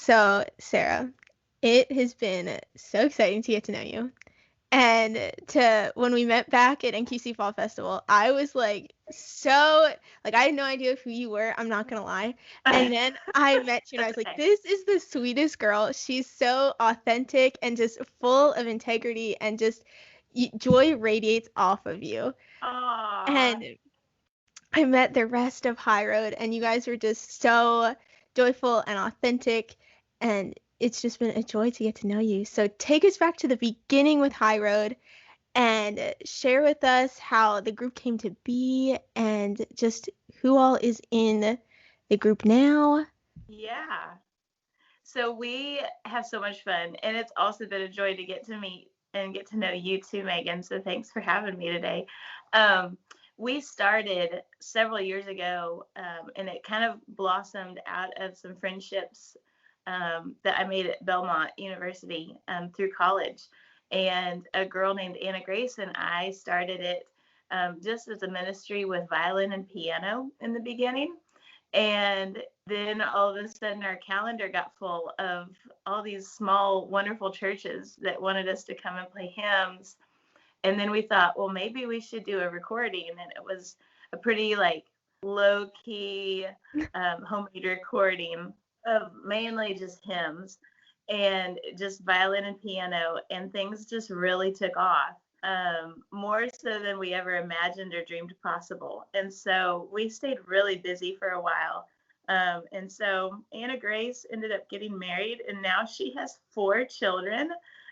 So, Sarah, it has been so exciting to get to know you. And to when we met back at NQC Fall Festival, I was like I had no idea who you were, I'm not gonna lie. And then I met you and I That's was like, okay. this is the sweetest girl. She's so authentic and just full of integrity and just joy radiates off of you. Aw. And I met the rest of High Road, and you guys were just so joyful and authentic, and it's just been a joy to get to know you. So take us back to the beginning with High Road and share with us how the group came to be and just who all is in the group now. Yeah. So we have so much fun, and it's also been a joy to get to meet and get to know you too, Megan. So thanks for having me today. Um, we started several years ago, and it kind of blossomed out of some friendships that I made at Belmont University through college. And a girl named Anna Grace and I started it just as a ministry with violin and piano in the beginning. And then all of a sudden, our calendar got full of all these small, wonderful churches that wanted us to come and play hymns. And then we thought, well, maybe we should do a recording. And it was a pretty like low key, homemade recording of mainly just hymns and just violin and piano. And things just really took off, more so than we ever imagined or dreamed possible. And so we stayed really busy for a while. And so Anna Grace ended up getting married, and now she has 4 children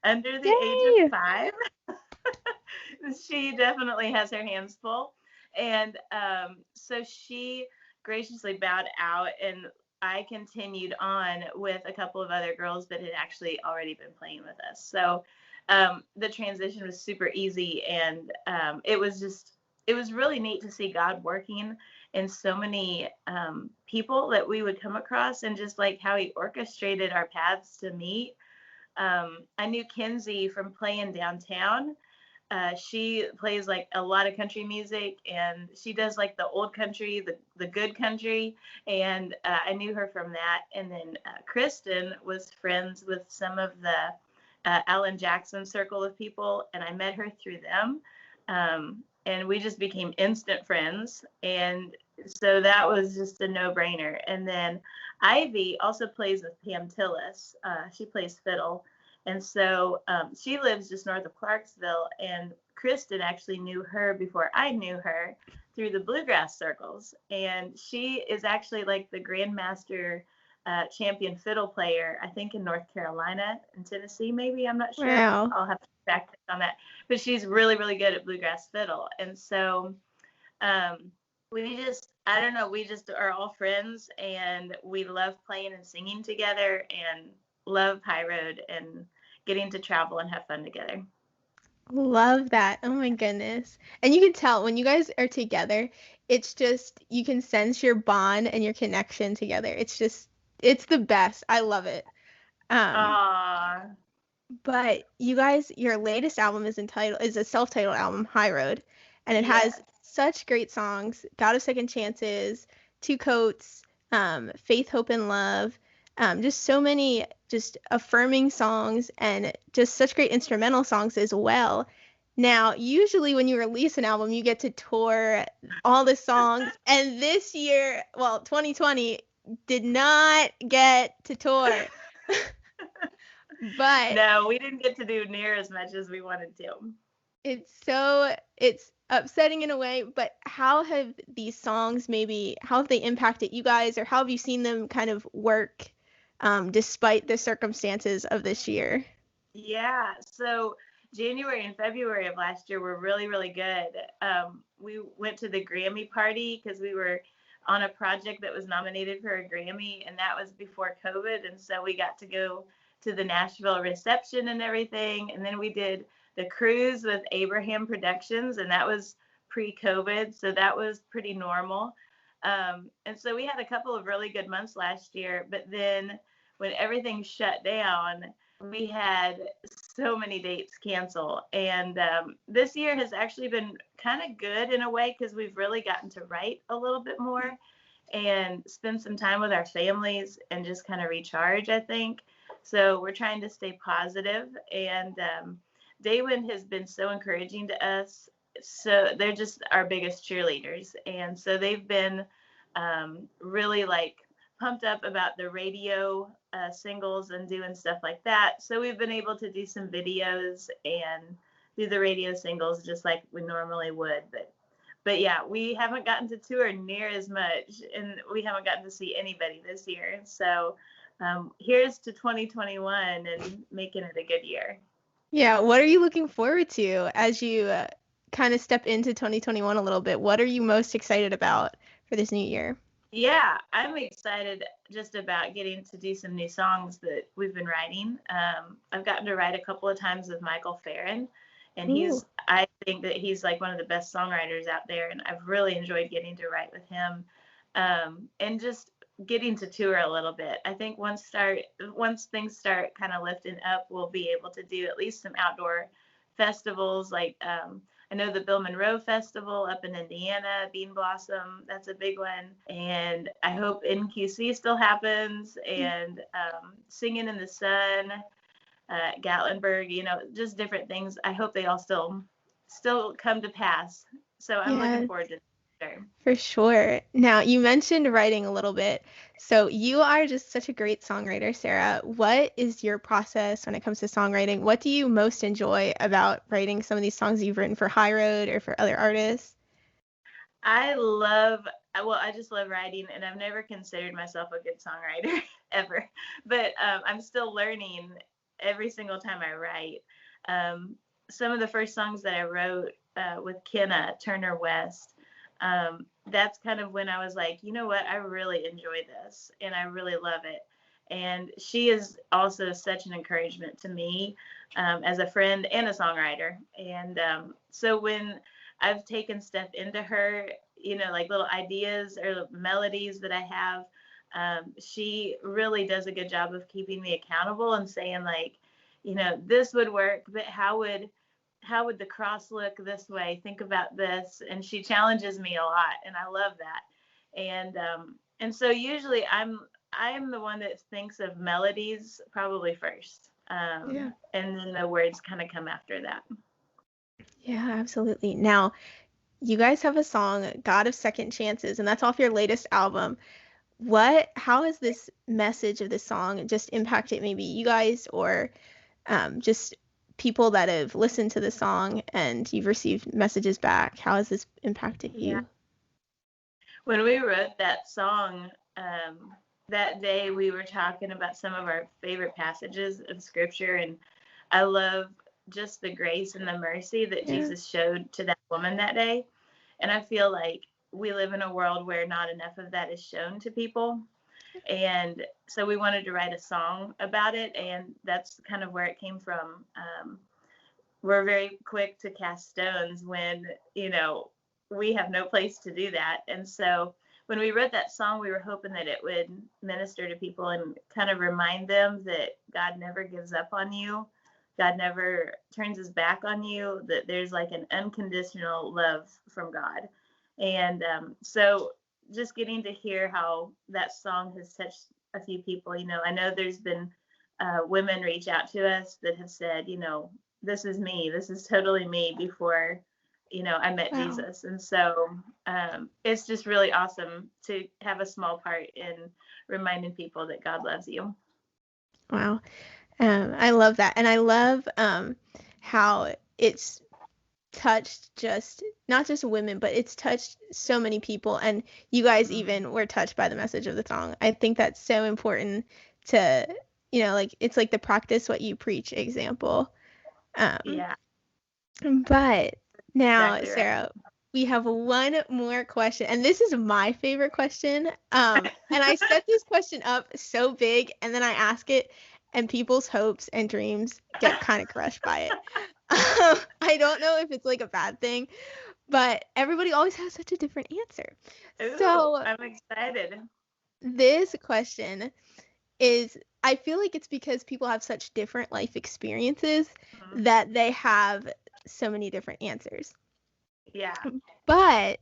under the age of Yay! 5. She definitely has her hands full. And so she graciously bowed out, and I continued on with a couple of other girls that had actually already been playing with us. So the transition was super easy, and it was really neat to see God working in so many people that we would come across, and just like how He orchestrated our paths to meet. I knew Kinsey from playing downtown. She plays like a lot of country music, and she does like the old country, the good country. And I knew her from that. And then Kristen was friends with some of the Alan Jackson circle of people, and I met her through them. And we just became instant friends. And so that was just a no brainer. And then Ivy also plays with Pam Tillis. She plays fiddle. And so she lives just north of Clarksville, and Kristen actually knew her before I knew her through the bluegrass circles. And she is actually like the grandmaster champion fiddle player, I think in North Carolina and Tennessee, maybe. I'm not sure. Wow. I'll have to fact check on that. But she's really, really good at bluegrass fiddle. And so um, I don't know, we just are all friends, and we love playing and singing together, and love High Road and getting to travel and have fun together. Love that. Oh my goodness. And you can tell when you guys are together, it's just you can sense your bond and your connection together. It's the best. I love it. Um, Ah, but you guys, your latest album is a self-titled album, High Road, and it has yes. such great songs, God of Second Chances, Two Coats, Faith, Hope, and Love. Just so many just affirming songs and just such great instrumental songs as well. Now, usually when you release an album, you get to tour all the songs, and this year, well, 2020 did not get to tour. But No, we didn't get to do near as much as we wanted to. it's upsetting in a way, but how have these songs maybe how have they impacted you guys or how have you seen them kind of work despite the circumstances of this year? Yeah. So January and February of last year were really, really good. We went to the Grammy party because we were on a project that was nominated for a Grammy, and that was before COVID. And so we got to go to the Nashville reception and everything. And then we did the cruise with Abraham Productions, and that was pre-COVID. So that was pretty normal. And so we had a couple of really good months last year, but then when everything shut down, we had so many dates cancel. And this year has actually been kind of good in a way because we've really gotten to write a little bit more. and spend some time with our families and just kind of recharge, I think. So we're trying to stay positive, and Daywin has been so encouraging to us. So they're just our biggest cheerleaders, and so they've been really like pumped up about the radio singles and doing stuff like that. So we've been able to do some videos and do the radio singles just like we normally would. But yeah, we haven't gotten to tour near as much, and we haven't gotten to see anybody this year. So here's to 2021 and making it a good year. Yeah, what are you looking forward to as you kind of step into 2021 a little bit? What are you most excited about for this new year? Yeah, I'm excited just about getting to do some new songs that we've been writing. I've gotten to write a couple of times with Michael Farron, and I think that he's like one of the best songwriters out there, and I've really enjoyed getting to write with him, and just getting to tour a little bit. I think once things start kind of lifting up, we'll be able to do at least some outdoor festivals like I know the Bill Monroe Festival up in Indiana, Bean Blossom, that's a big one. And I hope NQC still happens, and Singing in the Sun, Gatlinburg, just different things. I hope they all still come to pass. So I'm looking forward to it. For sure. Now, you mentioned writing a little bit. So you are just such a great songwriter, Sarah. What is your process when it comes to songwriting? What do you most enjoy about writing some of these songs you've written for High Road or for other artists? I just love writing, and I've never considered myself a good songwriter ever, but I'm still learning every single time I write. Some of the first songs that I wrote with Kenna Turner West, that's kind of when I was like, you know what, I really enjoy this and I really love it. And she is also such an encouragement to me as a friend and a songwriter. And so when I've taken stuff into her, like little ideas or melodies that I have, she really does a good job of keeping me accountable and saying like, this would work, but how would the cross look this way? Think about this. And she challenges me a lot, and I love that. And so usually I'm the one that thinks of melodies probably first. And then the words kind of come after that. Yeah, absolutely. Now, you guys have a song, God of Second Chances, and that's off your latest album. How has this message of this song just impacted maybe you guys or just people that have listened to the song and you've received messages back? How has this impacted you? When we wrote that song, that day we were talking about some of our favorite passages of scripture, and I love just the grace and the mercy that Jesus showed to that woman that day. And I feel like we live in a world where not enough of that is shown to people. And so we wanted to write a song about it, and that's kind of where it came from. We're very quick to cast stones when, we have no place to do that. And so when we wrote that song, we were hoping that it would minister to people and kind of remind them that God never gives up on you. God never turns his back on you, that there's like an unconditional love from God. And so just getting to hear how that song has touched a few people, I know there's been women reach out to us that have said, this is me, this is totally me before, I met Jesus. And so it's just really awesome to have a small part in reminding people that God loves you. Wow. I love that. And I love how it's touched not just women, but it's touched so many people. And you guys even were touched by the message of the song. I think that's so important to, it's like the practice what you preach example. But now, exactly Sarah, we have one more question. And this is my favorite question. And I set this question up so big, and then I ask it, and people's hopes and dreams get kind of crushed by it. I don't know if it's like a bad thing, but everybody always has such a different answer. Ooh, so I'm excited. This question is, I feel like it's because people have such different life experiences that they have so many different answers. Yeah. But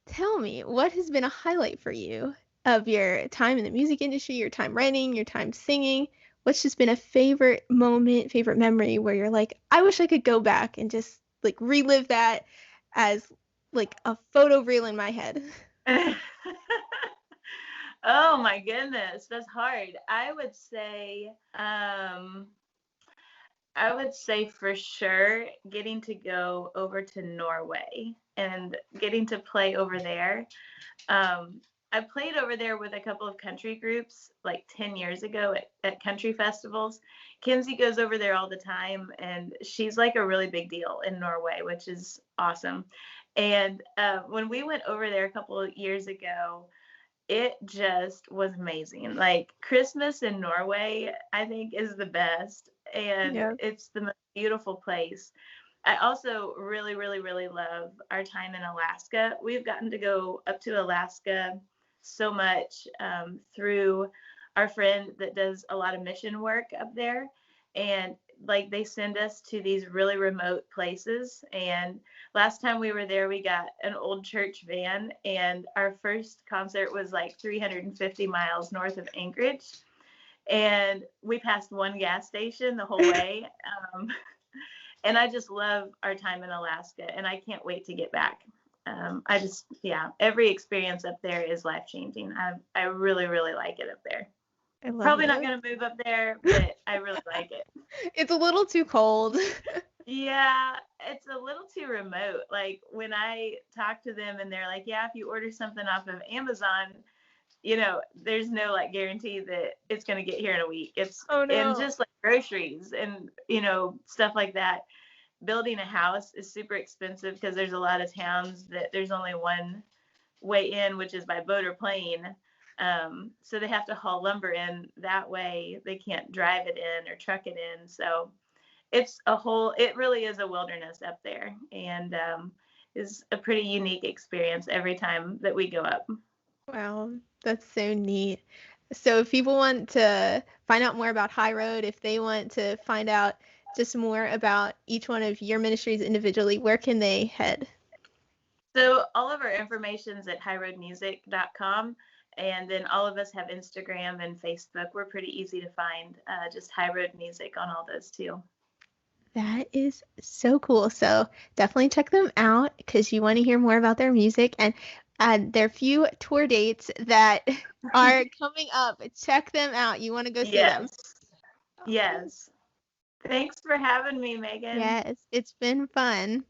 Tell me, what has been a highlight for you of your time in the music industry, your time writing, your time singing? What's just been a favorite moment, favorite memory where you're like, I wish I could go back and just like relive that as like a photo reel in my head? Oh my goodness, that's hard. I would say for sure getting to go over to Norway and getting to play over there. Um, I played over there with a couple of country groups like 10 years ago at country festivals. Kinsey goes over there all the time, and she's like a really big deal in Norway, which is awesome. And when we went over there a couple of years ago, it just was amazing. Like Christmas in Norway, I think is the best, and Yeah. it's the most beautiful place. I also really, really, really love our time in Alaska. We've gotten to go up to Alaska so much through our friend that does a lot of mission work up there. And like they send us to these really remote places. And last time we were there, we got an old church van, and our first concert was like 350 miles north of Anchorage. And we passed one gas station the whole way. Um, and I just love our time in Alaska, and I can't wait to get back. Yeah, every experience up there is life changing. I really, really like it up there. I love Probably not it. going to move up there, but I really like it. It's a little too cold. Yeah, it's a little too remote. Like when I talk to them and they're like, yeah, if you order something off of Amazon, there's no like guarantee that it's going to get here in a week. It's Oh and no. just like groceries and stuff like that. Building a house is super expensive because there's a lot of towns that there's only one way in, which is by boat or plane. So they have to haul lumber in that way. They can't drive it in or truck it in. So it really is a wilderness up there, and is a pretty unique experience every time that we go up. Wow, that's so neat. So if people want to find out more about High Road, if they want to find out just more about each one of your ministries individually, where can they head? So all of our information is at highroadmusic.com. And then all of us have Instagram and Facebook. We're pretty easy to find, just High Road Music on all those too. That is so cool. So definitely check them out because you want to hear more about their music and their few tour dates that are coming up. Check them out. You want to go see them. Yes. Yes. Thanks for having me, Megan. Yes, it's been fun.